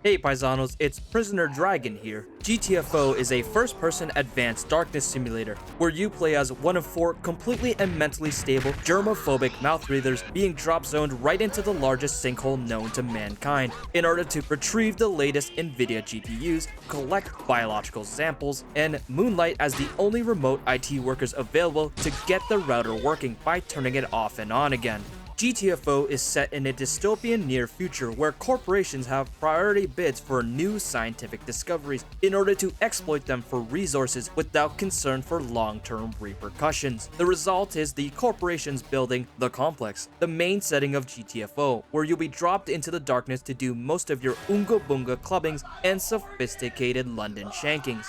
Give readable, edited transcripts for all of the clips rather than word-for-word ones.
Hey Paisanos, it's Prisoner Dragon here. GTFO is a first-person advanced darkness simulator where you play as one of 4 completely and mentally stable, germophobic mouth breathers being drop zoned right into the largest sinkhole known to mankind in order to retrieve the latest NVIDIA GPUs, collect biological samples, and moonlight as the only remote IT workers available to get the router working by turning it off and on again. GTFO is set in a dystopian near future where corporations have priority bids for new scientific discoveries in order to exploit them for resources without concern for long-term repercussions. The result is the corporations building the complex, the main setting of GTFO, where you'll be dropped into the darkness to do most of your Oonga Boonga clubbings and sophisticated London shankings.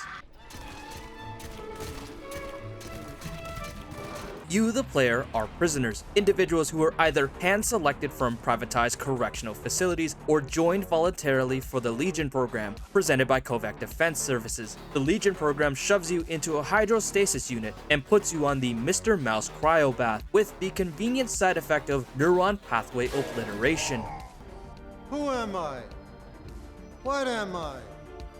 You, the player, are prisoners, individuals who are either hand-selected from privatized correctional facilities or joined voluntarily for the Legion program, presented by Kovac Defense Services. The Legion program shoves you into a hydrostasis unit and puts you on the Mr. Mouse cryobath, with the convenient side effect of neuron pathway obliteration. Who am I? What am I?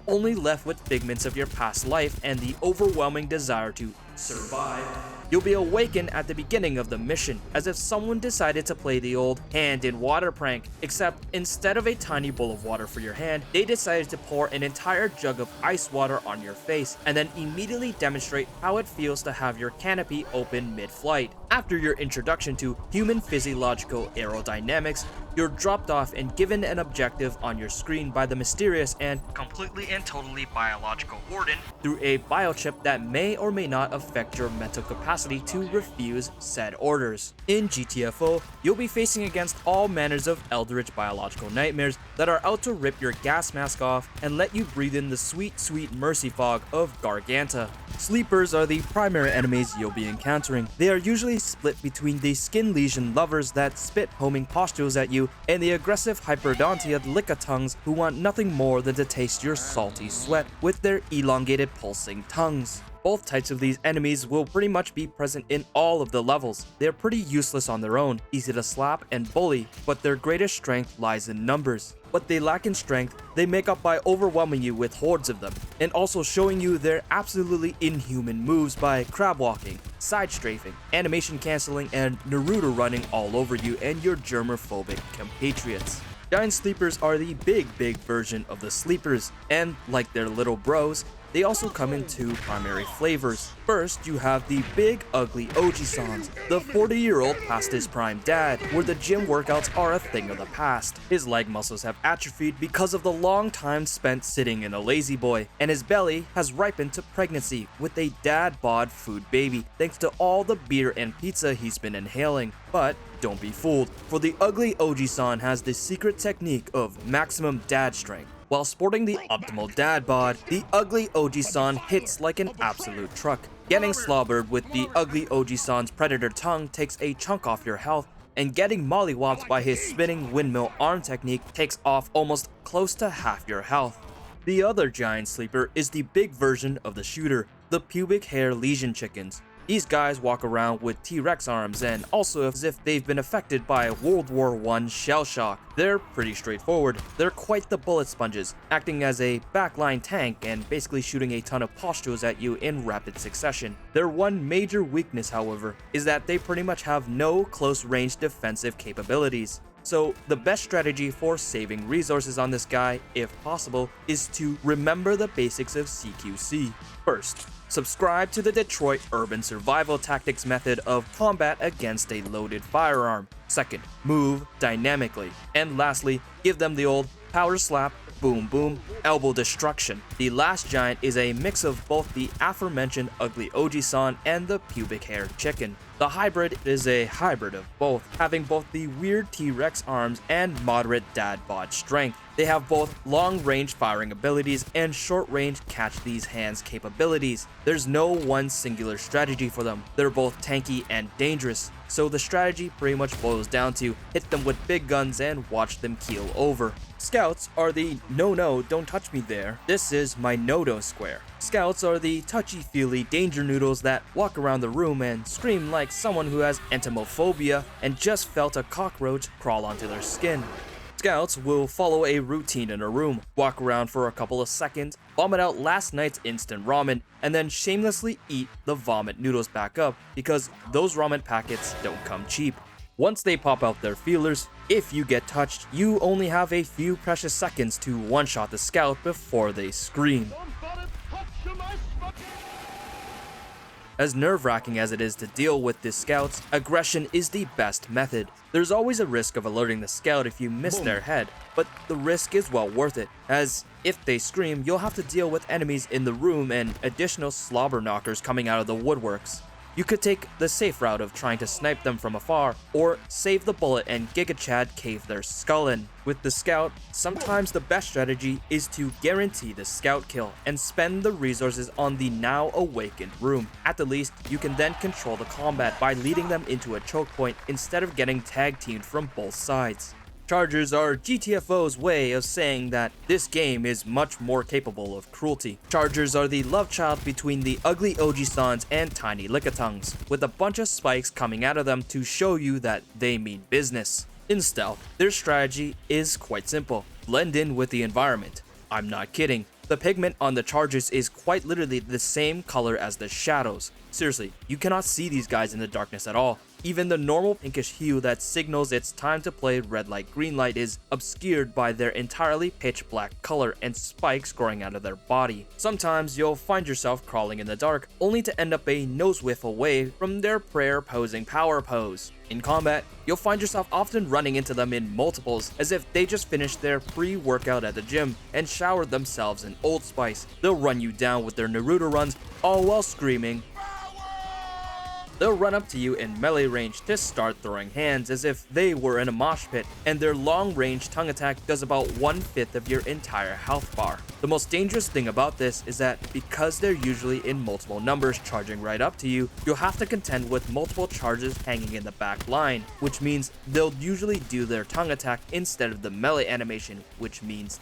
Only left with figments of your past life and the overwhelming desire to survive. You'll be awakened at the beginning of the mission, as if someone decided to play the old hand in water prank, except instead of a tiny bowl of water for your hand, they decided to pour an entire jug of ice water on your face, and then immediately demonstrate how it feels to have your canopy open mid-flight. After your introduction to human physiological aerodynamics, you're dropped off and given an objective on your screen by the mysterious and completely and totally biological warden through a biochip that may or may not affect your mental capacity to refuse said orders. In GTFO, you'll be facing against all manners of Eldritch biological nightmares that are out to rip your gas mask off and let you breathe in the sweet, sweet mercy fog of Garganta. Sleepers are the primary enemies you'll be encountering. They are usually split between the skin lesion lovers that spit homing pustules at you and the aggressive hyperdontia Lickitungs who want nothing more than to taste your salty sweat with their elongated pulsing tongues. Both types of these enemies will pretty much be present in all of the levels. They're pretty useless on their own, easy to slap and bully, but their greatest strength lies in numbers. What they lack in strength, they make up by overwhelming you with hordes of them, and also showing you their absolutely inhuman moves by crab walking, side strafing, animation cancelling, and Naruto running all over you and your germophobic compatriots. Giant sleepers are the big version of the sleepers, and like their little bros, they also come in 2 primary flavors. First, you have the big ugly Oji-sans, the 40-year-old past his prime dad, where the gym workouts are a thing of the past. His leg muscles have atrophied because of the long time spent sitting in a lazy boy, and his belly has ripened to pregnancy with a dad-bod food baby, thanks to all the beer and pizza he's been inhaling. But don't be fooled, for the ugly Oji-san has the secret technique of maximum dad strength. While sporting the optimal dad bod, the ugly Oji-san hits like an absolute truck. Getting slobbered with the ugly Oji-san's predator tongue takes a chunk off your health, and getting mollywopped by his spinning windmill arm technique takes off almost close to half your health. The other giant sleeper is the big version of the shooter, the pubic hair lesion chickens. These guys walk around with T-Rex arms and also as if they've been affected by World War I shell shock. They're pretty straightforward. They're quite the bullet sponges, acting as a backline tank and basically shooting a ton of pustules at you in rapid succession. Their one major weakness, however, is that they pretty much have no close-range defensive capabilities. So the best strategy for saving resources on this guy, if possible, is to remember the basics of CQC. First, subscribe to the Detroit Urban Survival Tactics method of combat against a loaded firearm. Second, move dynamically. And lastly, give them the old power slap, boom boom, elbow destruction. The last giant is a mix of both the aforementioned ugly Oji-san and the pubic hair chicken. The hybrid is a hybrid of both, having both the weird T-Rex arms and moderate dad bod strength. They have both long-range firing abilities and short-range catch these hands capabilities. There's no one singular strategy for them. They're both tanky and dangerous, so the strategy pretty much boils down to hit them with big guns and watch them keel over. Scouts are the no, don't touch me there. This is my Nodo square. Scouts are the touchy-feely danger noodles that walk around the room and scream like someone who has entomophobia and just felt a cockroach crawl onto their skin. scouts will follow a routine in a room, walk around for a couple of seconds, vomit out last night's instant ramen, and then shamelessly eat the vomit noodles back up because those ramen packets don't come cheap. Once they pop out their feelers, if you get touched, you only have a few precious seconds to one-shot the scout before they scream. As nerve-wracking as it is to deal with the scouts, aggression is the best method. There's always a risk of alerting the scout if you miss their head, but the risk is well worth it, as if they scream, you'll have to deal with enemies in the room and additional slobber knockers coming out of the woodworks. You could take the safe route of trying to snipe them from afar, or save the bullet and Giga Chad cave their skull in. With the scout, sometimes the best strategy is to guarantee the scout kill and spend the resources on the now awakened room. At the least, you can then control the combat by leading them into a choke point instead of getting tag teamed from both sides. Chargers are GTFO's way of saying that this game is much more capable of cruelty. Chargers are the love child between the ugly Oji-sans and tiny Lickitungs, with a bunch of spikes coming out of them to show you that they mean business. In stealth, their strategy is quite simple: blend in with the environment. I'm not kidding. The pigment on the Chargers is quite literally the same color as the shadows. Seriously, you cannot see these guys in the darkness at all. Even the normal pinkish hue that signals it's time to play red light green light is obscured by their entirely pitch black color and spikes growing out of their body. Sometimes you'll find yourself crawling in the dark, only to end up a nose whiff away from their prayer posing power pose. In combat, you'll find yourself often running into them in multiples, as if they just finished their pre-workout at the gym and showered themselves in Old Spice. They'll run you down with their Naruto runs, all while screaming. They'll run up to you in melee range to start throwing hands as if they were in a mosh pit, and their long-range tongue attack does about 1/5 of your entire health bar. The most dangerous thing about this is that because they're usually in multiple numbers charging right up to you, you'll have to contend with multiple charges hanging in the back line, which means they'll usually do their tongue attack instead of the melee animation, which means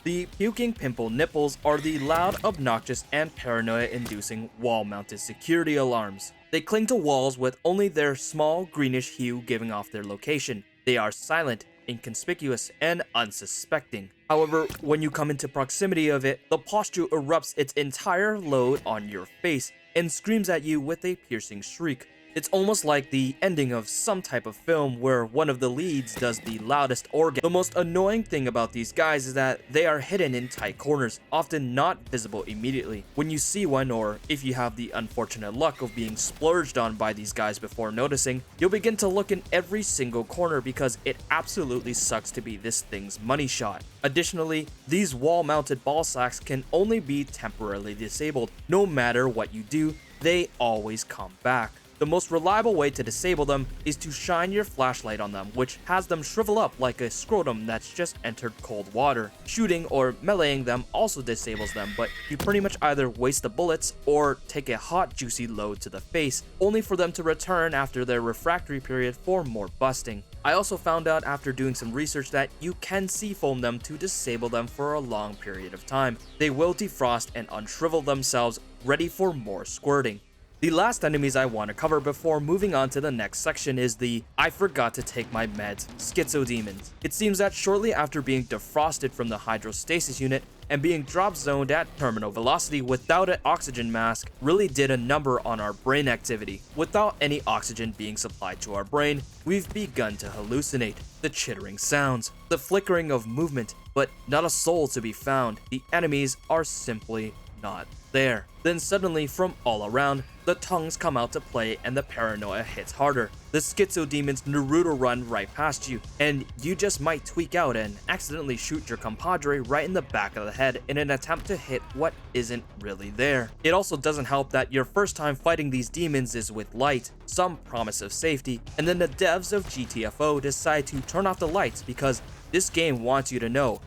the puking pimple nipples are the loud, obnoxious, and paranoia-inducing wall-mounted security alarms. They cling to walls with only their small greenish hue giving off their location. They are silent, inconspicuous, and unsuspecting. However, when you come into proximity of it, the posture erupts its entire load on your face and screams at you with a piercing shriek. It's almost like the ending of some type of film where one of the leads does the loudest organ. The most annoying thing about these guys is that they are hidden in tight corners, often not visible immediately. When you see one, or if you have the unfortunate luck of being splurged on by these guys before noticing, you'll begin to look in every single corner because it absolutely sucks to be this thing's money shot. Additionally, these wall-mounted ball sacks can only be temporarily disabled. No matter what you do, they always come back. The most reliable way to disable them is to shine your flashlight on them, which has them shrivel up like a scrotum that's just entered cold water. Shooting or meleeing them also disables them, but you pretty much either waste the bullets or take a hot juicy load to the face, only for them to return after their refractory period for more busting. I also found out after doing some research that you can seafoam them to disable them for a long period of time. They will defrost and unshrivel themselves, ready for more squirting. The last enemies I want to cover before moving on to the next section is the I forgot to take my meds Schizo Demons. It seems that shortly after being defrosted from the hydrostasis unit and being drop zoned at terminal velocity without an oxygen mask really did a number on our brain activity. Without any oxygen being supplied to our brain, we've begun to hallucinate. The chittering sounds, the flickering of movement, but not a soul to be found. The enemies are simply not there. Then suddenly, from all around, the tongues come out to play and the paranoia hits harder. The Schizo Demons Naruto run right past you, and you just might tweak out and accidentally shoot your compadre right in the back of the head in an attempt to hit what isn't really there. It also doesn't help that your first time fighting these demons is with light, some promise of safety, and then the devs of GTFO decide to turn off the lights because this game wants you to know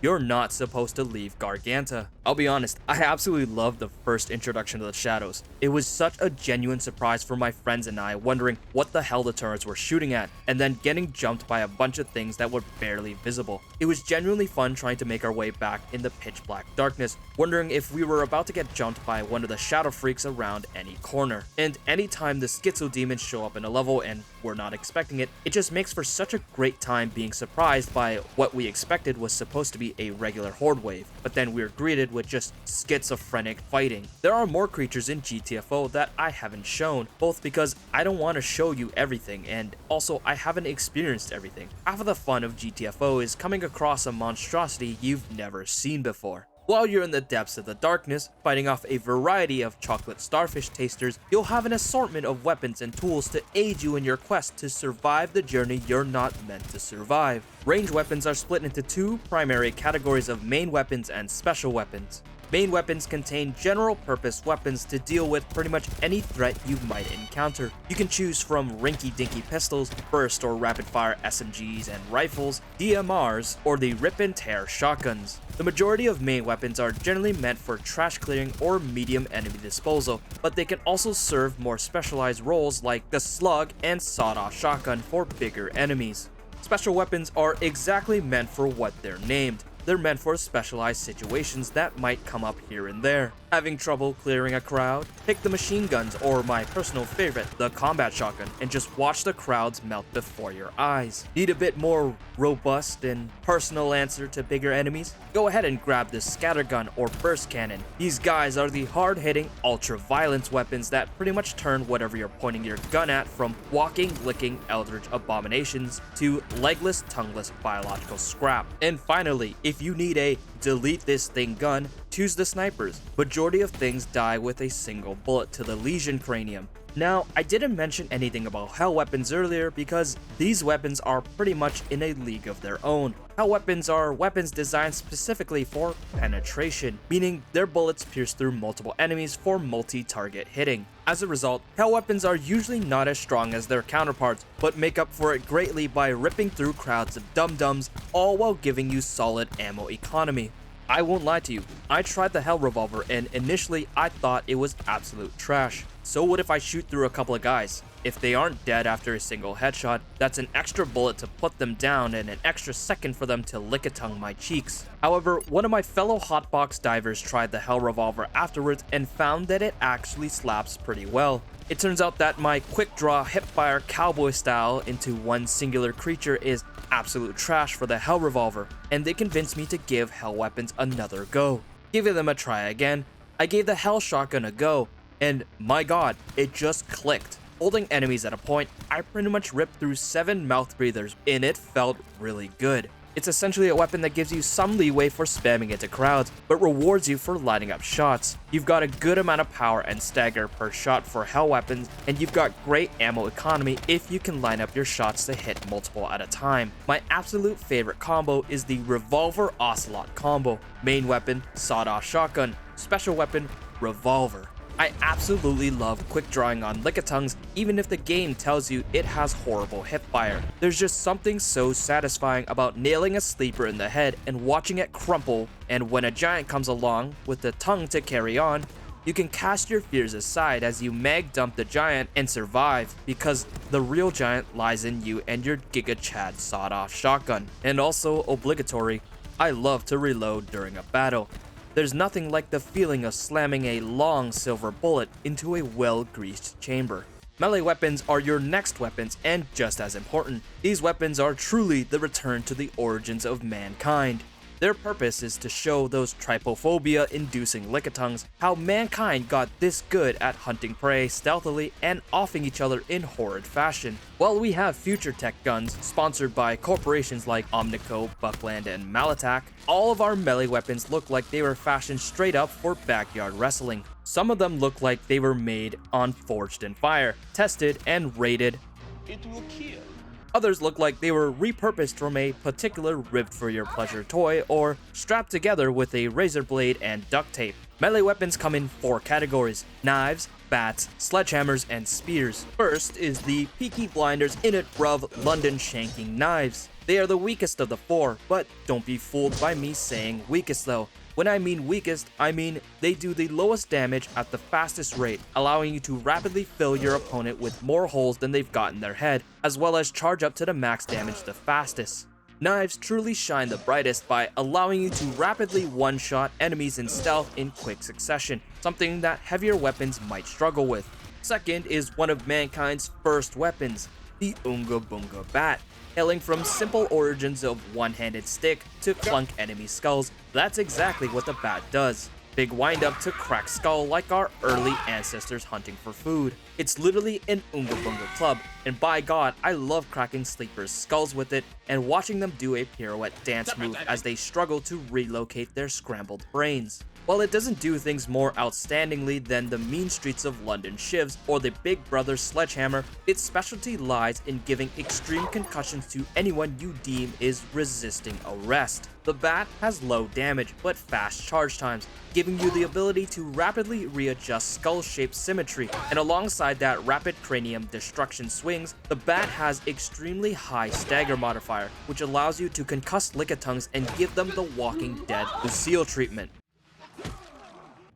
you're not supposed to leave Garganta. I'll be honest, I absolutely loved the first introduction to the shadows. It was such a genuine surprise for my friends and I, wondering what the hell the turrets were shooting at, and then getting jumped by a bunch of things that were barely visible. It was genuinely fun trying to make our way back in the pitch black darkness, wondering if we were about to get jumped by one of the shadow freaks around any corner. And anytime the schizo demons show up in a level and we're not expecting it, it just makes for such a great time being surprised by what we expected was supposed to be a regular horde wave, but then we're greeted with just schizophrenic fighting. There are more creatures in GTFO that I haven't shown, both because I don't want to show you everything and also I haven't experienced everything. Half of the fun of GTFO is coming across a monstrosity you've never seen before. While you're in the depths of the darkness, fighting off a variety of chocolate starfish tasters, you'll have an assortment of weapons and tools to aid you in your quest to survive the journey you're not meant to survive. Ranged weapons are split into two primary categories of main weapons and special weapons. Main weapons contain general purpose weapons to deal with pretty much any threat you might encounter. You can choose from rinky-dinky pistols, burst or rapid fire SMGs and rifles, DMRs, or the rip and tear shotguns. The majority of main weapons are generally meant for trash clearing or medium enemy disposal, but they can also serve more specialized roles like the slug and sawed-off shotgun for bigger enemies. Special weapons are exactly meant for what they're named. They're meant for specialized situations that might come up here and there. Having trouble clearing a crowd? Pick the machine guns or my personal favorite, the combat shotgun, and just watch the crowds melt before your eyes. Need a bit more robust and personal answer to bigger enemies? Go ahead and grab the scattergun or burst cannon. These guys are the hard-hitting, ultra-violence weapons that pretty much turn whatever you're pointing your gun at from walking, licking Eldritch abominations to legless, tongueless biological scrap. And finally, if you need a delete this thing gun, choose the snipers. Majority of things die with a single bullet to the lesion cranium. Now, I didn't mention anything about hell weapons earlier because these weapons are pretty much in a league of their own. Hell weapons are weapons designed specifically for penetration, meaning their bullets pierce through multiple enemies for multi-target hitting. As a result, hell weapons are usually not as strong as their counterparts, but make up for it greatly by ripping through crowds of dum-dums, all while giving you solid ammo economy. I won't lie to you, I tried the Hell Revolver and initially I thought it was absolute trash. So what if I shoot through a couple of guys? If they aren't dead after a single headshot, that's an extra bullet to put them down and an extra second for them to Lickitung my cheeks. However, one of my fellow hotbox divers tried the Hell Revolver afterwards and found that it actually slaps pretty well. It turns out that my quick draw hipfire cowboy style into one singular creature is absolute trash for the Hell Revolver, and they convinced me to give Hell weapons another go. Giving them a try again, I gave the Hell Shotgun a go, and my god, it just clicked. Holding enemies at a point, I pretty much ripped through 7 mouth breathers, and it felt really good. It's essentially a weapon that gives you some leeway for spamming into crowds, but rewards you for lining up shots. You've got a good amount of power and stagger per shot for hell weapons, and you've got great ammo economy if you can line up your shots to hit multiple at a time. My absolute favorite combo is the Revolver Ocelot combo. Main weapon, sawed-off shotgun. Special weapon, revolver. I absolutely love quick drawing on Lickitungs, even if the game tells you it has horrible hipfire. There's just something so satisfying about nailing a sleeper in the head and watching it crumple, and when a giant comes along with the tongue to carry on, you can cast your fears aside as you mag dump the giant and survive, because the real giant lies in you and your Giga Chad sawed-off shotgun. And also obligatory, I love to reload during a battle. There's nothing like the feeling of slamming a long silver bullet into a well-greased chamber. Melee weapons are your next weapons and just as important. These weapons are truly the return to the origins of mankind. Their purpose is to show those trypophobia-inducing Lickitungs how mankind got this good at hunting prey stealthily and offing each other in horrid fashion. While we have future tech guns sponsored by corporations like Omnico, Buckland, and Malatak, all of our melee weapons look like they were fashioned straight up for backyard wrestling. Some of them look like they were made on Forged in Fire, tested, and rated. It will kill. Others look like they were repurposed from a particular ribbed for your pleasure toy or strapped together with a razor blade and duct tape. Melee weapons come in 4 categories: knives, bats, sledgehammers, and spears. First is the Peaky Blinders In It Bruv London Shanking Knives. They are the weakest of the 4, but don't be fooled by me saying weakest though. When I mean weakest, I mean they do the lowest damage at the fastest rate, allowing you to rapidly fill your opponent with more holes than they've got in their head, as well as charge up to the max damage the fastest. Knives truly shine the brightest by allowing you to rapidly one-shot enemies in stealth in quick succession, something that heavier weapons might struggle with. Second is one of mankind's first weapons, the Unga Bunga Bat. Hailing from simple origins of one-handed stick to clunk enemy skulls, that's exactly what the bat does. Big wind-up to crack skull like our early ancestors hunting for food. It's literally an Unga Bunga club, and by god, I love cracking sleepers' skulls with it and watching them do a pirouette dance move as they struggle to relocate their scrambled brains. While it doesn't do things more outstandingly than the mean streets of London shivs or the Big Brother sledgehammer, its specialty lies in giving extreme concussions to anyone you deem is resisting arrest. The bat has low damage but fast charge times, giving you the ability to rapidly readjust skull-shaped symmetry, and alongside that rapid cranium destruction swings, the bat has extremely high stagger modifier, which allows you to concuss Lickitungs and give them the Walking Dead Lucille treatment.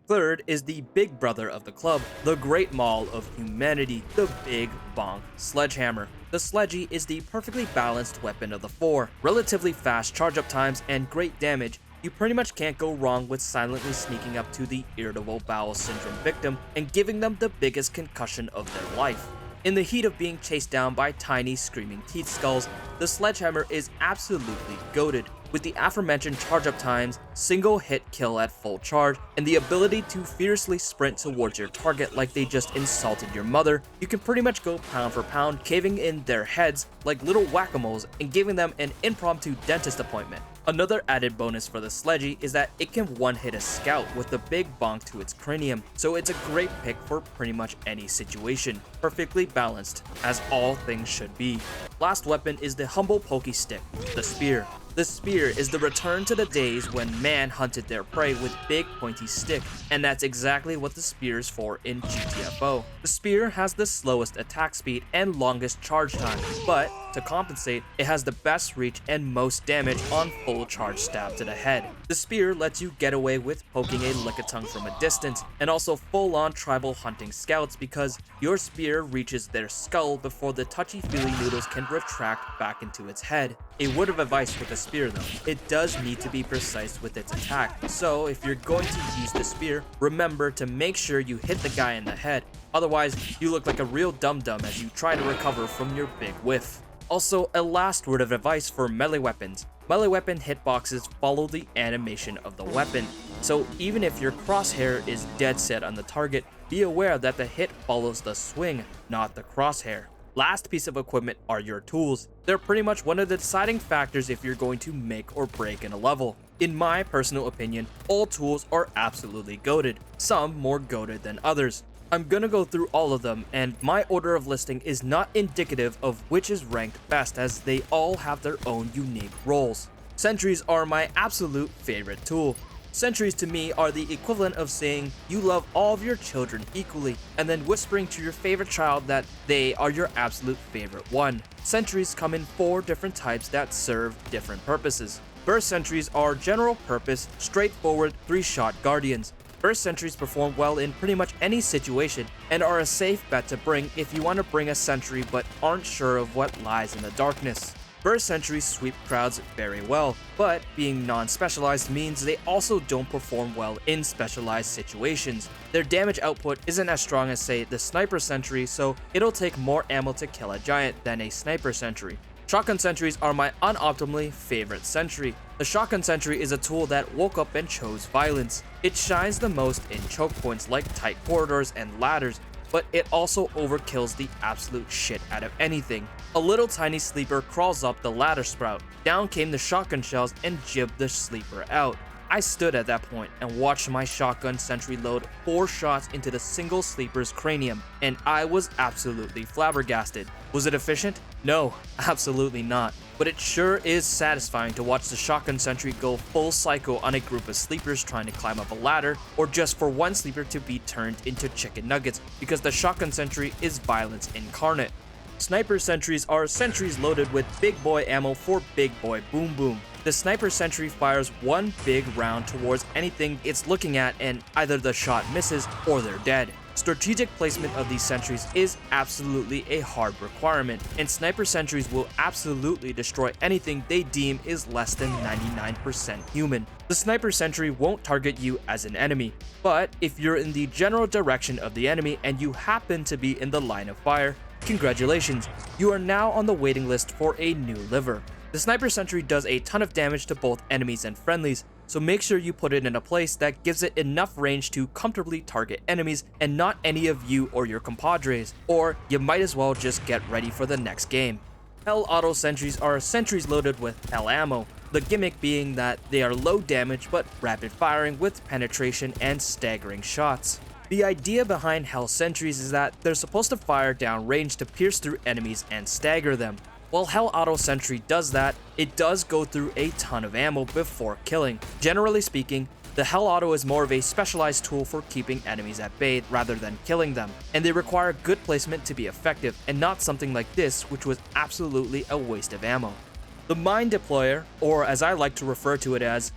Third is the big brother of the club, the Great Maul of humanity, the Big Bonk Sledgehammer. The Sledgy is the perfectly balanced weapon of the 4. Relatively fast charge-up times and great damage, you pretty much can't go wrong with silently sneaking up to the irritable bowel syndrome victim and giving them the biggest concussion of their life. In the heat of being chased down by tiny screaming teeth skulls, the Sledgehammer is absolutely goated. With the aforementioned charge-up times, single hit kill at full charge, and the ability to fiercely sprint towards your target like they just insulted your mother, you can pretty much go pound for pound, caving in their heads like little whack-a-moles and giving them an impromptu dentist appointment. Another added bonus for the Sledgy is that it can one-hit a scout with a big bonk to its cranium, so it's a great pick for pretty much any situation. Perfectly balanced, as all things should be. Last weapon is the humble pokey stick, the Spear. The Spear is the return to the days when man hunted their prey with big pointy stick, and that's exactly what the Spear is for in GTFO. The Spear has the slowest attack speed and longest charge time, but to compensate, it has the best reach and most damage on full charge stab to the head. The Spear lets you get away with poking a Lickitung from a distance, and also full-on tribal hunting scouts because your Spear reaches their skull before the touchy-feely noodles can retract back into its head. A word of advice with the Spear though, it does need to be precise with its attack, so if you're going to use the Spear, remember to make sure you hit the guy in the head, otherwise you look like a real dum-dum as you try to recover from your big whiff. Also, a last word of advice for melee weapons. Melee weapon hitboxes follow the animation of the weapon, so even if your crosshair is dead set on the target, be aware that the hit follows the swing, not the crosshair. Last piece of equipment are your tools. They're pretty much one of the deciding factors if you're going to make or break in a level. In my personal opinion, all tools are absolutely goated, some more goated than others. I'm gonna go through all of them, and my order of listing is not indicative of which is ranked best as they all have their own unique roles. Sentries are my absolute favorite tool. Sentries to me are the equivalent of saying you love all of your children equally, and then whispering to your favorite child that they are your absolute favorite one. Sentries come in 4 different types that serve different purposes. Burst sentries are general purpose, straightforward 3-shot guardians. Burst sentries perform well in pretty much any situation and are a safe bet to bring if you want to bring a sentry but aren't sure of what lies in the darkness. Burst sentries sweep crowds very well, but being non-specialized means they also don't perform well in specialized situations. Their damage output isn't as strong as, say, the sniper sentry, so it'll take more ammo to kill a giant than a sniper sentry. Shotgun sentries are my unoptimally favorite sentry. The shotgun sentry is a tool that woke up and chose violence. It shines the most in choke points like tight corridors and ladders, but it also overkills the absolute shit out of anything. A little tiny sleeper crawls up the ladder sprout. Down came the shotgun shells and jibbed the sleeper out. I stood at that point and watched my shotgun sentry load 4 shots into the single sleeper's cranium, and I was absolutely flabbergasted. Was it efficient? No, absolutely not. But it sure is satisfying to watch the shotgun sentry go full psycho on a group of sleepers trying to climb up a ladder, or just for one sleeper to be turned into chicken nuggets, because the shotgun sentry is violence incarnate. Sniper sentries are sentries loaded with big boy ammo for big boy boom boom. The sniper sentry fires one big round towards anything it's looking at, and either the shot misses or they're dead. Strategic placement of these sentries is absolutely a hard requirement, and sniper sentries will absolutely destroy anything they deem is less than 99% human. The sniper sentry won't target you as an enemy, but if you're in the general direction of the enemy and you happen to be in the line of fire, congratulations, you are now on the waiting list for a new liver. The sniper sentry does a ton of damage to both enemies and friendlies, so make sure you put it in a place that gives it enough range to comfortably target enemies and not any of you or your compadres, or you might as well just get ready for the next game. Hell auto sentries are sentries loaded with hell ammo, the gimmick being that they are low damage but rapid firing with penetration and staggering shots. The idea behind hell sentries is that they're supposed to fire down range to pierce through enemies and stagger them. While Hell Auto Sentry does that, it does go through a ton of ammo before killing. Generally speaking, the Hell Auto is more of a specialized tool for keeping enemies at bay rather than killing them, and they require good placement to be effective, and not something like this, which was absolutely a waste of ammo. The Mine Deployer, or as I like to refer to it as,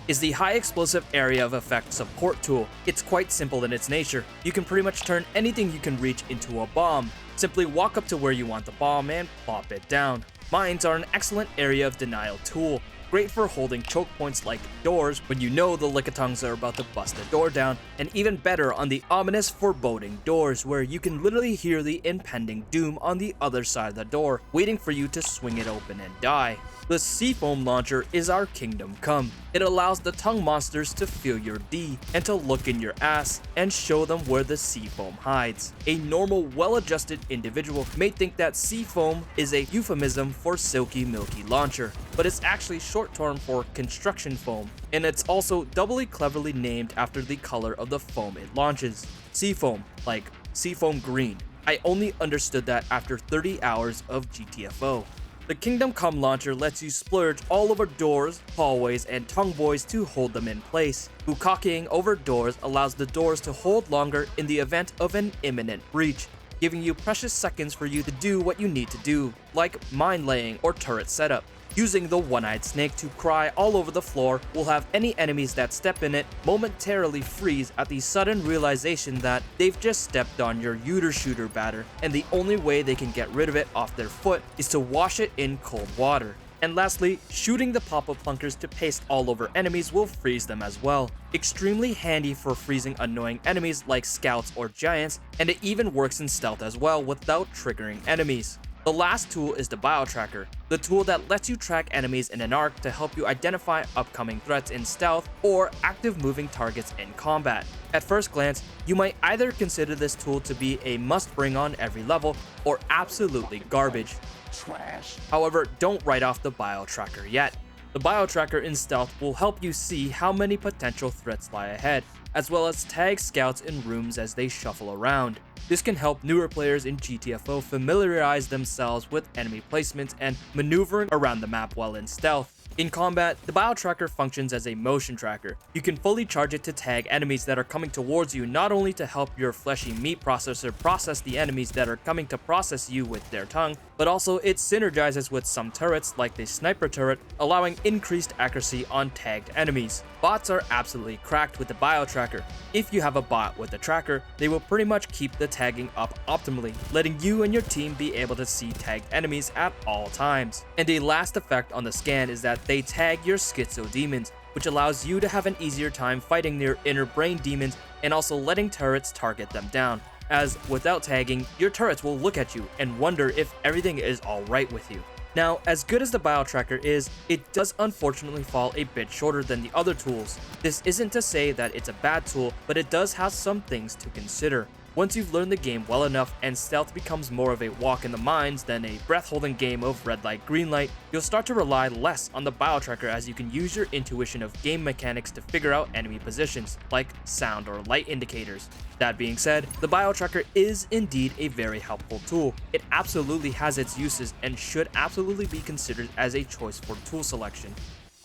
is the high explosive area of effect support tool. It's quite simple in its nature. You can pretty much turn anything you can reach into a bomb. Simply walk up to where you want the bomb and plop it down. Mines are an excellent area of denial tool, great for holding choke points like doors when you know the Lickitungs are about to bust a door down, and even better on the ominous foreboding doors where you can literally hear the impending doom on the other side of the door, waiting for you to swing it open and die. The Seafoam Launcher is our kingdom come. It allows the tongue monsters to feel your D and to look in your ass and show them where the sea foam hides. A normal, well-adjusted individual may think that sea foam is a euphemism for silky milky launcher, but it's actually short term for construction foam, and it's also doubly cleverly named after the color of the foam it launches. Seafoam, like seafoam green. I only understood that after 30 hours of GTFO. The Kingdom Come launcher lets you splurge all over doors, hallways, and tongue boys to hold them in place. Bukkake over doors allows the doors to hold longer in the event of an imminent breach, giving you precious seconds for you to do what you need to do, like mine laying or turret setup. Using the one-eyed snake to cry all over the floor will have any enemies that step in it momentarily freeze at the sudden realization that they've just stepped on your shooter batter, and the only way they can get rid of it off their foot is to wash it in cold water. And lastly, shooting the pop-up plunkers to paste all over enemies will freeze them as well. Extremely handy for freezing annoying enemies like scouts or giants, and it even works in stealth as well without triggering enemies. The last tool is the BioTracker, the tool that lets you track enemies in an arc to help you identify upcoming threats in stealth or active moving targets in combat. At first glance, you might either consider this tool to be a must bring on every level or absolutely garbage. Trash. However, don't write off the BioTracker yet. The BioTracker in stealth will help you see how many potential threats lie ahead, as well as tag scouts in rooms as they shuffle around. This can help newer players in GTFO familiarize themselves with enemy placements and maneuvering around the map while in stealth. In combat, the BioTracker functions as a motion tracker. You can fully charge it to tag enemies that are coming towards you, not only to help your fleshy meat processor process the enemies that are coming to process you with their tongue, but also it synergizes with some turrets like the sniper turret, allowing increased accuracy on tagged enemies. Bots are absolutely cracked with the BioTracker. If you have a bot with a tracker, they will pretty much keep the tagging up optimally, letting you and your team be able to see tagged enemies at all times. And a last effect on the scan is that they tag your schizo demons, which allows you to have an easier time fighting their inner brain demons and also letting turrets target them down, as without tagging, your turrets will look at you and wonder if everything is alright with you. Now, as good as the BioTracker is, it does unfortunately fall a bit shorter than the other tools. This isn't to say that it's a bad tool, but it does have some things to consider. Once you've learned the game well enough and stealth becomes more of a walk in the mines than a breath-holding game of red light, green light, you'll start to rely less on the BioTracker as you can use your intuition of game mechanics to figure out enemy positions, like sound or light indicators. That being said, the BioTracker is indeed a very helpful tool. It absolutely has its uses and should absolutely be considered as a choice for tool selection.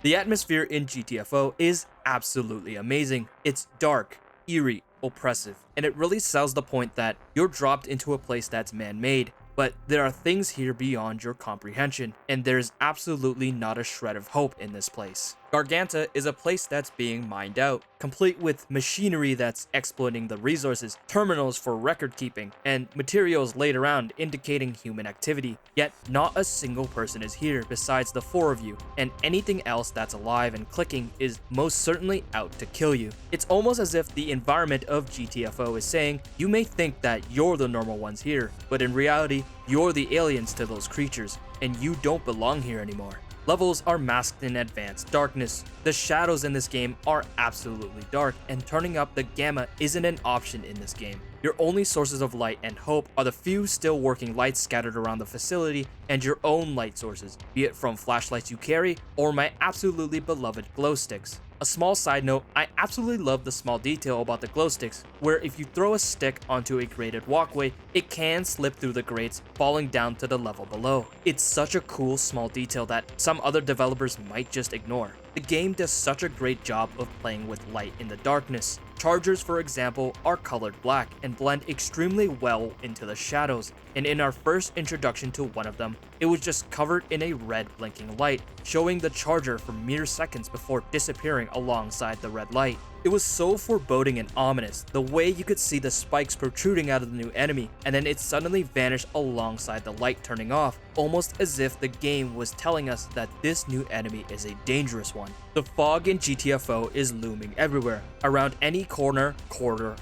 The atmosphere in GTFO is absolutely amazing. It's dark, eerie, oppressive, and it really sells the point that you're dropped into a place that's man-made. But there are things here beyond your comprehension, and there's absolutely not a shred of hope in this place. Garganta is a place that's being mined out, complete with machinery that's exploiting the resources, terminals for record keeping, and materials laid around indicating human activity. Yet not a single person is here besides the 4 of you, and anything else that's alive and clicking is most certainly out to kill you. It's almost as if the environment of GTFO is saying, you may think that you're the normal ones here, but in reality, you're the aliens to those creatures, and you don't belong here anymore. Levels are masked in advanced darkness. The shadows in this game are absolutely dark, and turning up the gamma isn't an option in this game. Your only sources of light and hope are the few still working lights scattered around the facility and your own light sources, be it from flashlights you carry or my absolutely beloved glow sticks. A small side note, I absolutely love the small detail about the glow sticks, where if you throw a stick onto a grated walkway, it can slip through the grates, falling down to the level below. It's such a cool small detail that some other developers might just ignore. The game does such a great job of playing with light in the darkness. Chargers, for example, are colored black and blend extremely well into the shadows, and in our first introduction to one of them, it was just covered in a red blinking light, showing the charger for mere seconds before disappearing alongside the red light. It was so foreboding and ominous, the way you could see the spikes protruding out of the new enemy, and then it suddenly vanished alongside the light turning off, almost as if the game was telling us that this new enemy is a dangerous one. The fog in GTFO is looming everywhere. Around any corner,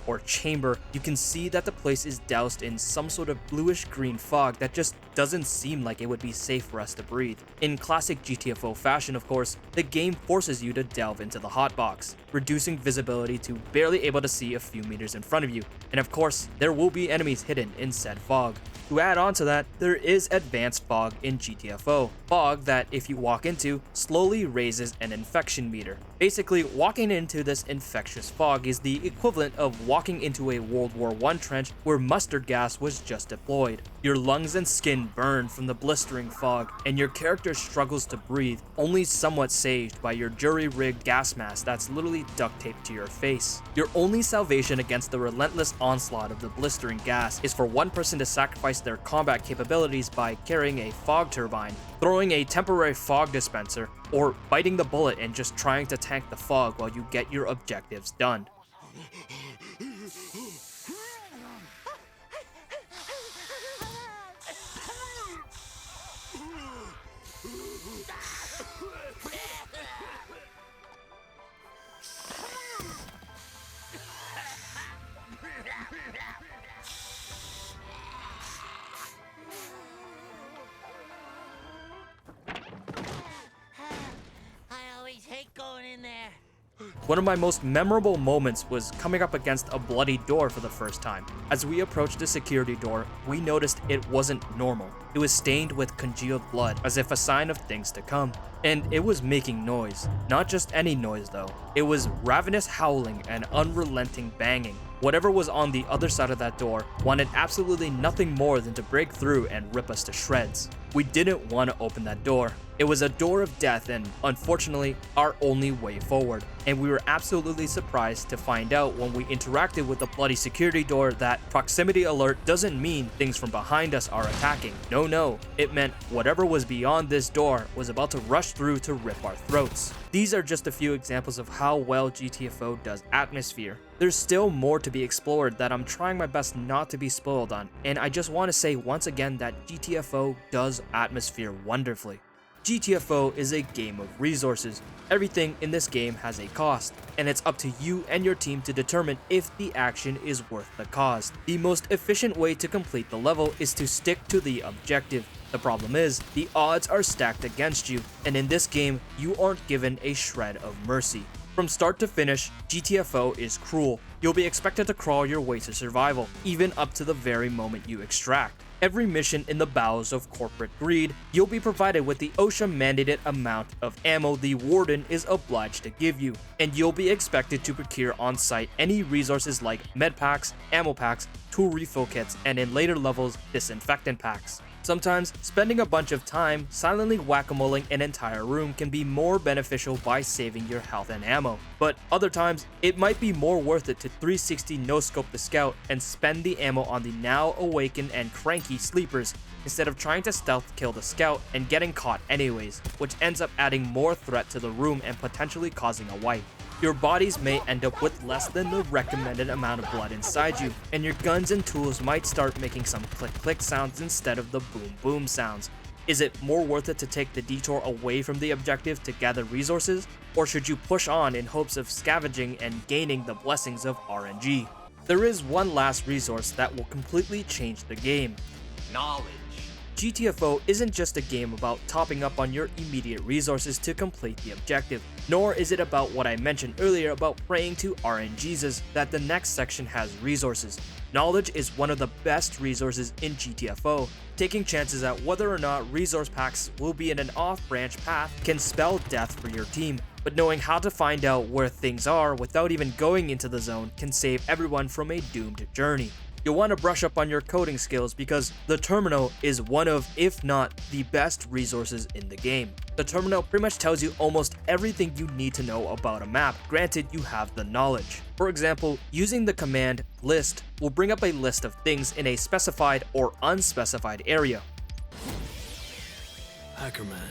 or chamber, you can see that the place is doused in some sort of bluish-green fog that just doesn't seem like it would be safe for us to breathe. In classic GTFO fashion, of course, the game forces you to delve into the hotbox, reducing visibility to barely able to see a few meters in front of you, and of course, there will be enemies hidden in said fog. To add on to that, there is advanced fog in GTFO. Fog that, if you walk into, slowly raises an infection meter. Basically, walking into this infectious fog is the equivalent of walking into a World War I trench where mustard gas was just deployed. Your lungs and skin burn from the blistering fog, and your character struggles to breathe, only somewhat saved by your jury-rigged gas mask that's literally duct taped to your face. Your only salvation against the relentless onslaught of the blistering gas is for one person to sacrifice their combat capabilities by carrying a fog turbine, throwing a temporary fog dispenser, or biting the bullet and just trying to tank the fog while you get your objectives done. Hate going in there. One of my most memorable moments was coming up against a bloody door for the first time. As we approached the security door, we noticed it wasn't normal. It was stained with congealed blood, as if a sign of things to come. And it was making noise. Not just any noise though. It was ravenous howling and unrelenting banging. Whatever was on the other side of that door wanted absolutely nothing more than to break through and rip us to shreds. We didn't want to open that door. It was a door of death and, unfortunately, our only way forward. And we were absolutely surprised to find out when we interacted with the bloody security door that proximity alert doesn't mean things from behind us are attacking. No, it meant whatever was beyond this door was about to rush through to rip our throats. These are just a few examples of how well GTFO does atmosphere. There's still more to be explored that I'm trying my best not to be spoiled on, and I just want to say once again that GTFO does atmosphere wonderfully. GTFO is a game of resources. Everything in this game has a cost, and it's up to you and your team to determine if the action is worth the cost. The most efficient way to complete the level is to stick to the objective. The problem is, the odds are stacked against you, and in this game, you aren't given a shred of mercy. From start to finish, GTFO is cruel. You'll be expected to crawl your way to survival, even up to the very moment you extract. Every mission in the bowels of corporate greed, you'll be provided with the OSHA-mandated amount of ammo the Warden is obliged to give you, and you'll be expected to procure on-site any resources like med packs, ammo packs, tool refill kits, and in later levels, disinfectant packs. Sometimes, spending a bunch of time silently whack-a-moling an entire room can be more beneficial by saving your health and ammo. But other times, it might be more worth it to 360 no-scope the scout and spend the ammo on the now awakened and cranky sleepers instead of trying to stealth kill the scout and getting caught anyways, which ends up adding more threat to the room and potentially causing a wipe. Your bodies may end up with less than the recommended amount of blood inside you, and your guns and tools might start making some click-click sounds instead of the boom-boom sounds. Is it more worth it to take the detour away from the objective to gather resources, or should you push on in hopes of scavenging and gaining the blessings of RNG? There is one last resource that will completely change the game: knowledge. GTFO isn't just a game about topping up on your immediate resources to complete the objective, nor is it about what I mentioned earlier about praying to RNGesus that the next section has resources. Knowledge is one of the best resources in GTFO. Taking chances at whether or not resource packs will be in an off-branch path can spell death for your team, but knowing how to find out where things are without even going into the zone can save everyone from a doomed journey. You'll want to brush up on your coding skills because the terminal is one of, if not the best resources in the game. The terminal pretty much tells you almost everything you need to know about a map, granted you have the knowledge. For example, using the command list will bring up a list of things in a specified or unspecified area. Hacker Man.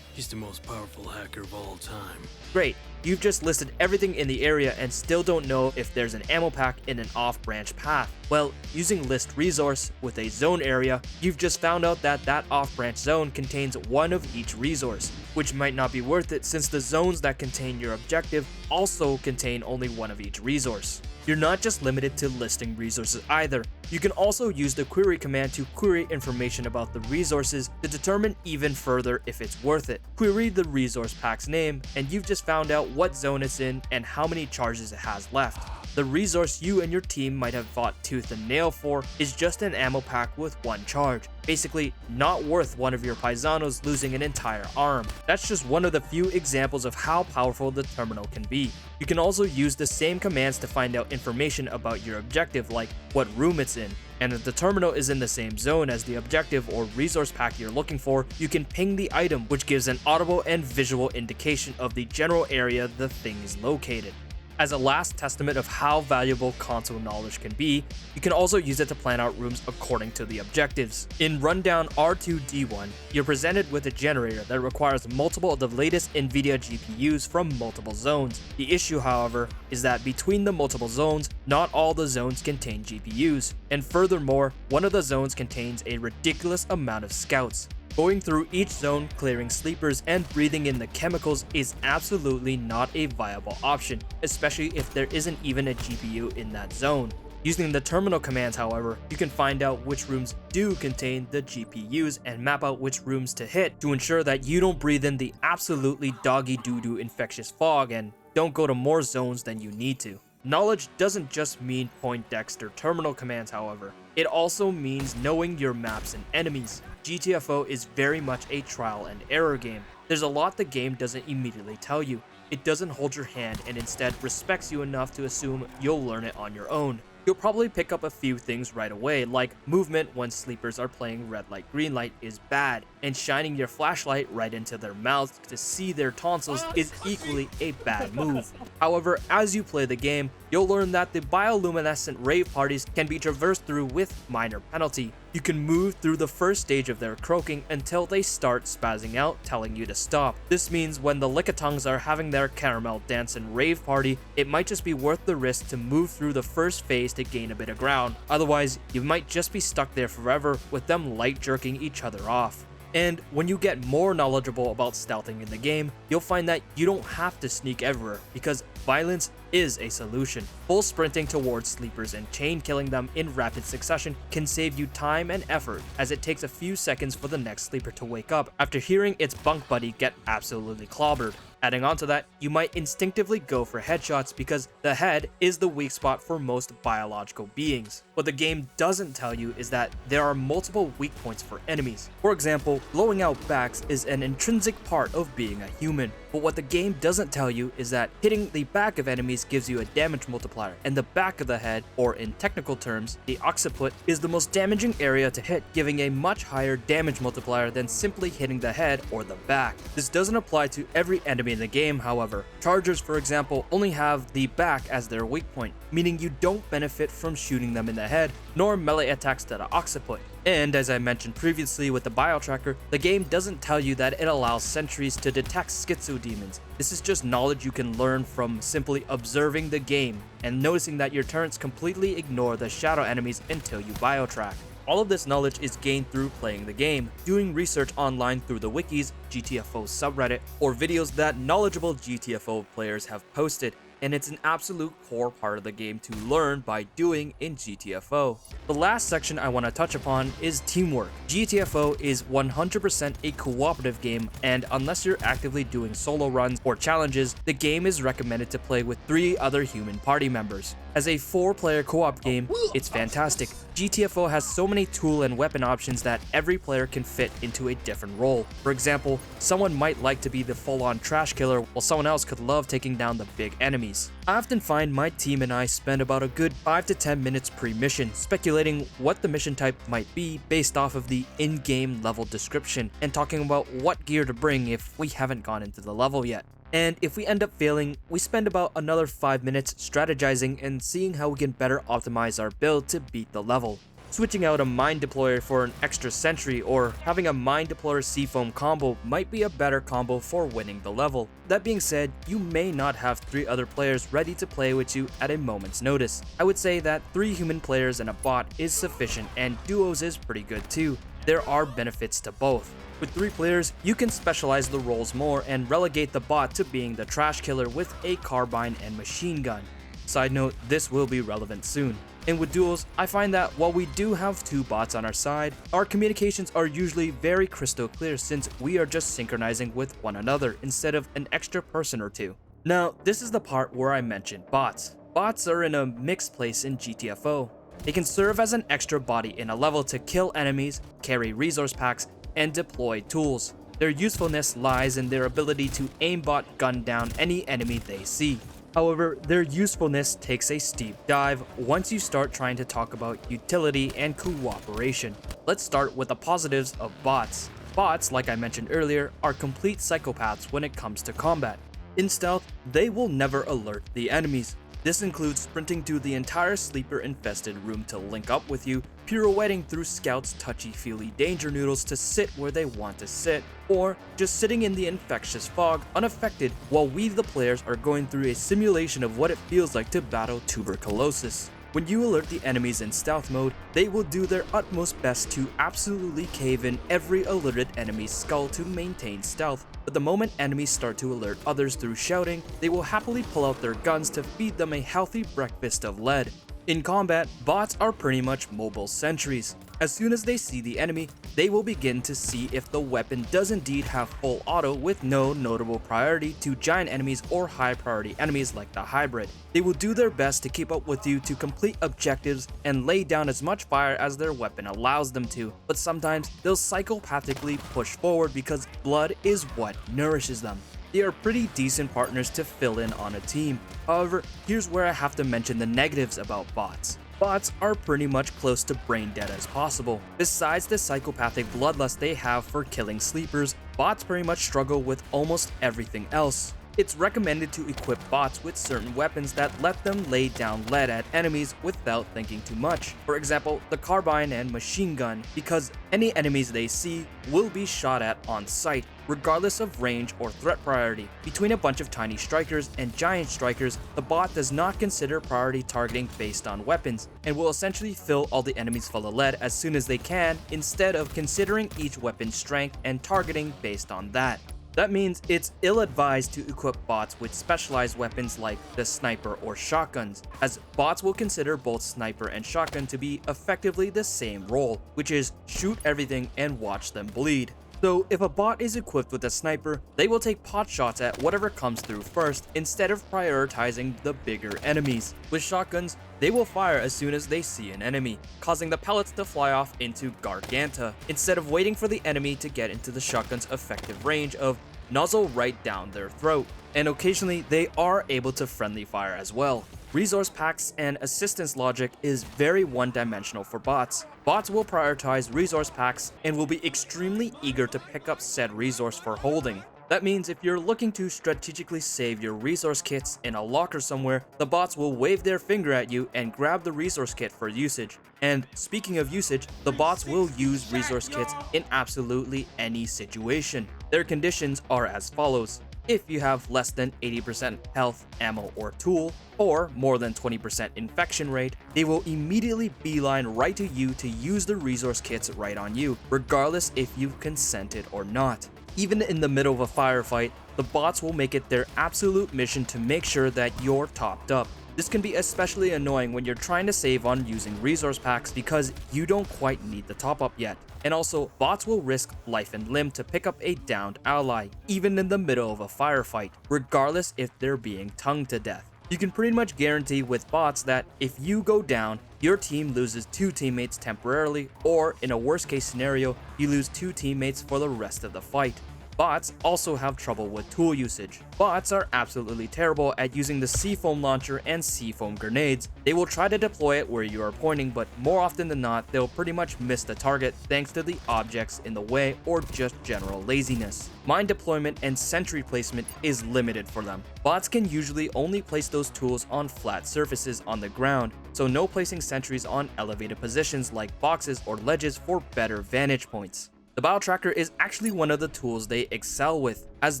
He's the most powerful hacker of all time. Great, you've just listed everything in the area and still don't know if there's an ammo pack in an off-branch path. Well, using list resource with a zone area, you've just found out that that off-branch zone contains one of each resource, which might not be worth it since the zones that contain your objective also contain only one of each resource. You're not just limited to listing resources either. You can also use the query command to query information about the resources to determine even further if it's worth it. Query the resource pack's name, and you've just found out what zone it's in and how many charges it has left. The resource you and your team might have fought tooth and nail for is just an ammo pack with one charge. Basically, not worth one of your Paisanos losing an entire arm. That's just one of the few examples of how powerful the terminal can be. You can also use the same commands to find out information about your objective, like what room it's in. And if the terminal is in the same zone as the objective or resource pack you're looking for, you can ping the item, which gives an audible and visual indication of the general area the thing is located. As a last testament of how valuable console knowledge can be, you can also use it to plan out rooms according to the objectives. In Rundown R2D1, you're presented with a generator that requires multiple of the latest NVIDIA GPUs from multiple zones. The issue, however, is that between the multiple zones, not all the zones contain GPUs, and furthermore, one of the zones contains a ridiculous amount of scouts. Going through each zone, clearing sleepers, and breathing in the chemicals is absolutely not a viable option, especially if there isn't even a GPU in that zone. Using the terminal commands, however, you can find out which rooms do contain the GPUs and map out which rooms to hit to ensure that you don't breathe in the absolutely doggy doo-doo infectious fog and don't go to more zones than you need to. Knowledge doesn't just mean Poindexter terminal commands, however. It also means knowing your maps and enemies. GTFO is very much a trial and error game. There's a lot the game doesn't immediately tell you. It doesn't hold your hand and instead respects you enough to assume you'll learn it on your own. You'll probably pick up a few things right away, like movement when sleepers are playing red light green light is bad, and shining your flashlight right into their mouths to see their tonsils is equally a bad move. However, as you play the game, you'll learn that the bioluminescent rave parties can be traversed through with minor penalty. You can move through the first stage of their croaking until they start spazzing out, telling you to stop. This means when the Lickitungs are having their caramel dance and rave party, it might just be worth the risk to move through the first phase to gain a bit of ground. Otherwise, you might just be stuck there forever with them light jerking each other off. And when you get more knowledgeable about stealthing in the game, you'll find that you don't have to sneak everywhere because violence is a solution. Full sprinting towards sleepers and chain killing them in rapid succession can save you time and effort, as it takes a few seconds for the next sleeper to wake up after hearing its bunk buddy get absolutely clobbered. Adding on to that, you might instinctively go for headshots because the head is the weak spot for most biological beings. What the game doesn't tell you is that there are multiple weak points for enemies. For example, blowing out backs is an intrinsic part of being a human. But what the game doesn't tell you is that hitting the back of enemies gives you a damage multiplier, and the back of the head, or in technical terms, the occiput, is the most damaging area to hit, giving a much higher damage multiplier than simply hitting the head or the back. This doesn't apply to every enemy in the game, however. Chargers, for example, only have the back as their weak point, meaning you don't benefit from shooting them in the head, nor melee attacks to the occiput. And as I mentioned previously with the bio tracker, the game doesn't tell you that it allows sentries to detect schizo demons. This is just knowledge you can learn from simply observing the game and noticing that your turrets completely ignore the shadow enemies until you bio track. All of this knowledge is gained through playing the game, doing research online through the wikis, GTFO subreddit, or videos that knowledgeable GTFO players have posted, and it's an absolute core part of the game to learn by doing in GTFO. The last section I want to touch upon is teamwork. GTFO is 100% a cooperative game, and unless you're actively doing solo runs or challenges, the game is recommended to play with 3 other human party members. As a 4-player co-op game, it's fantastic. GTFO has so many tool and weapon options that every player can fit into a different role. For example, someone might like to be the full-on trash killer, while someone else could love taking down the big enemies. I often find my team and I spend about a good 5 to 10 minutes pre-mission speculating what the mission type might be based off of the in-game level description, and talking about what gear to bring if we haven't gone into the level yet. And if we end up failing, we spend about another 5 minutes strategizing and seeing how we can better optimize our build to beat the level. Switching out a mine deployer for an extra sentry or having a mine deployer seafoam combo might be a better combo for winning the level. That being said, you may not have 3 other players ready to play with you at a moment's notice. I would say that 3 human players and a bot is sufficient, and duos is pretty good too. There are benefits to both. With 3 players, you can specialize the roles more and relegate the bot to being the trash killer with a carbine and machine gun. Side note, this will be relevant soon. And with duos, I find that while we do have 2 bots on our side, our communications are usually very crystal clear since we are just synchronizing with one another instead of an extra person or 2. Now, this is the part where I mentioned bots. Bots are in a mixed place in GTFO. They can serve as an extra body in a level to kill enemies, carry resource packs, and deploy tools. Their usefulness lies in their ability to aimbot gun down any enemy they see. However, their usefulness takes a steep dive once you start trying to talk about utility and cooperation. Let's start with the positives of bots. Bots, like I mentioned earlier, are complete psychopaths when it comes to combat. In stealth, they will never alert the enemies. This includes sprinting to the entire sleeper-infested room to link up with you, pirouetting through scouts' touchy-feely danger noodles to sit where they want to sit, or just sitting in the infectious fog unaffected while we the players are going through a simulation of what it feels like to battle tuberculosis. When you alert the enemies in stealth mode, they will do their utmost best to absolutely cave in every alerted enemy's skull to maintain stealth, but the moment enemies start to alert others through shouting, they will happily pull out their guns to feed them a healthy breakfast of lead. In combat, bots are pretty much mobile sentries. As soon as they see the enemy, they will begin to see if the weapon does indeed have full auto with no notable priority to giant enemies or high priority enemies like the hybrid. They will do their best to keep up with you to complete objectives and lay down as much fire as their weapon allows them to, but sometimes they'll psychopathically push forward because blood is what nourishes them. They are pretty decent partners to fill in on a team. However, here's where I have to mention the negatives about bots. Bots are pretty much close to brain dead as possible. Besides the psychopathic bloodlust they have for killing sleepers, bots pretty much struggle with almost everything else. It's recommended to equip bots with certain weapons that let them lay down lead at enemies without thinking too much. For example, the carbine and machine gun, because any enemies they see will be shot at on sight, regardless of range or threat priority. Between a bunch of tiny strikers and giant strikers, the bot does not consider priority targeting based on weapons, and will essentially fill all the enemies full of lead as soon as they can, instead of considering each weapon's strength and targeting based on that. That means it's ill-advised to equip bots with specialized weapons like the sniper or shotguns, as bots will consider both sniper and shotgun to be effectively the same role, which is shoot everything and watch them bleed. So if a bot is equipped with a sniper, they will take pot shots at whatever comes through first instead of prioritizing the bigger enemies. With shotguns, they will fire as soon as they see an enemy, causing the pellets to fly off into Garganta, instead of waiting for the enemy to get into the shotgun's effective range of nozzle right down their throat. And occasionally they are able to friendly fire as well. Resource packs and assistance logic is very one-dimensional for bots. Bots will prioritize resource packs and will be extremely eager to pick up said resource for holding. That means if you're looking to strategically save your resource kits in a locker somewhere, the bots will wave their finger at you and grab the resource kit for usage. And speaking of usage, the bots will use resource kits in absolutely any situation. Their conditions are as follows. If you have less than 80% health, ammo, or tool, or more than 20% infection rate, they will immediately beeline right to you to use the resource kits right on you, regardless if you've consented or not. Even in the middle of a firefight, the bots will make it their absolute mission to make sure that you're topped up. This can be especially annoying when you're trying to save on using resource packs because you don't quite need the top up yet. And also, bots will risk life and limb to pick up a downed ally, even in the middle of a firefight, regardless if they're being tongued to death. You can pretty much guarantee with bots that if you go down, your team loses 2 teammates temporarily, or in a worst case scenario, you lose 2 teammates for the rest of the fight. Bots also have trouble with tool usage. Bots are absolutely terrible at using the seafoam launcher and seafoam grenades. They will try to deploy it where you are pointing, but more often than not, they'll pretty much miss the target thanks to the objects in the way or just general laziness. Mine deployment and sentry placement is limited for them. Bots can usually only place those tools on flat surfaces on the ground, so no placing sentries on elevated positions like boxes or ledges for better vantage points. The Bio Tracker is actually one of the tools they excel with, as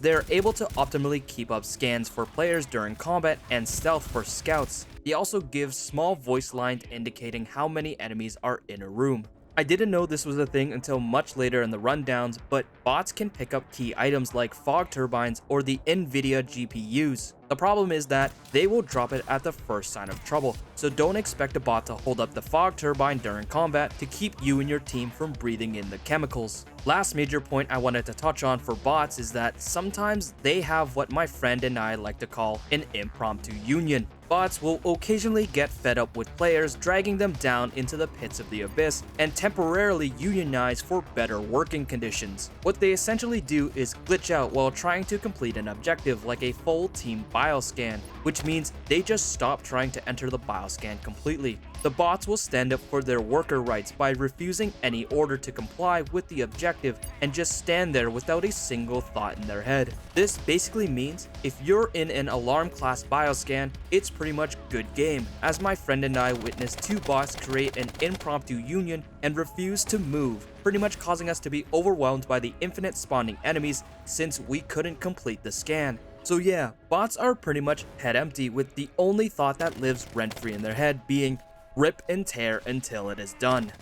they're able to optimally keep up scans for players during combat and stealth for scouts. They also give small voice lines indicating how many enemies are in a room. I didn't know this was a thing until much later in the rundowns, but bots can pick up key items like fog turbines or the NVIDIA GPUs. The problem is that they will drop it at the first sign of trouble, so don't expect a bot to hold up the fog turbine during combat to keep you and your team from breathing in the chemicals. Last major point I wanted to touch on for bots is that sometimes they have what my friend and I like to call an impromptu union. Bots will occasionally get fed up with players dragging them down into the pits of the abyss and temporarily unionize for better working conditions. What they essentially do is glitch out while trying to complete an objective like a full team bioscan, which means they just stop trying to enter the bioscan completely. The bots will stand up for their worker rights by refusing any order to comply with the objective and just stand there without a single thought in their head. This basically means if you're in an alarm class bioscan, it's pretty much good game, as my friend and I witnessed 2 bots create an impromptu union and refuse to move, pretty much causing us to be overwhelmed by the infinite spawning enemies since we couldn't complete the scan. So yeah, bots are pretty much head empty, with the only thought that lives rent-free in their head being rip and tear until it is done.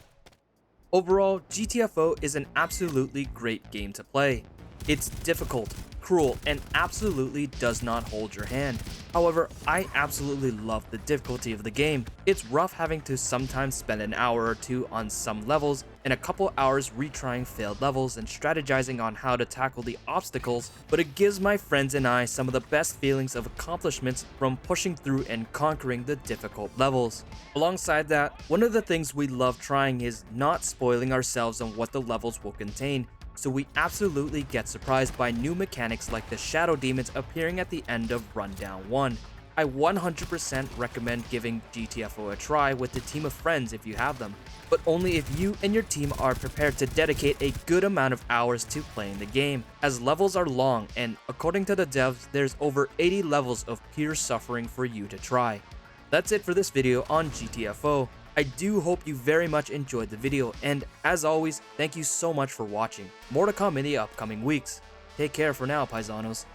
Overall, GTFO is an absolutely great game to play. It's difficult, cruel, and absolutely does not hold your hand. However, I absolutely love the difficulty of the game. It's rough having to sometimes spend an hour or 2 on some levels and a couple hours retrying failed levels and strategizing on how to tackle the obstacles, but it gives my friends and I some of the best feelings of accomplishments from pushing through and conquering the difficult levels. Alongside that, one of the things we love trying is not spoiling ourselves on what the levels will contain, so we absolutely get surprised by new mechanics like the shadow demons appearing at the end of Rundown 1. I 100% recommend giving GTFO a try with a team of friends if you have them, but only if you and your team are prepared to dedicate a good amount of hours to playing the game, as levels are long and according to the devs, there's over 80 levels of pure suffering for you to try. That's it for this video on GTFO. I do hope you very much enjoyed the video, and as always, thank you so much for watching. More to come in the upcoming weeks. Take care for now, Paisanos.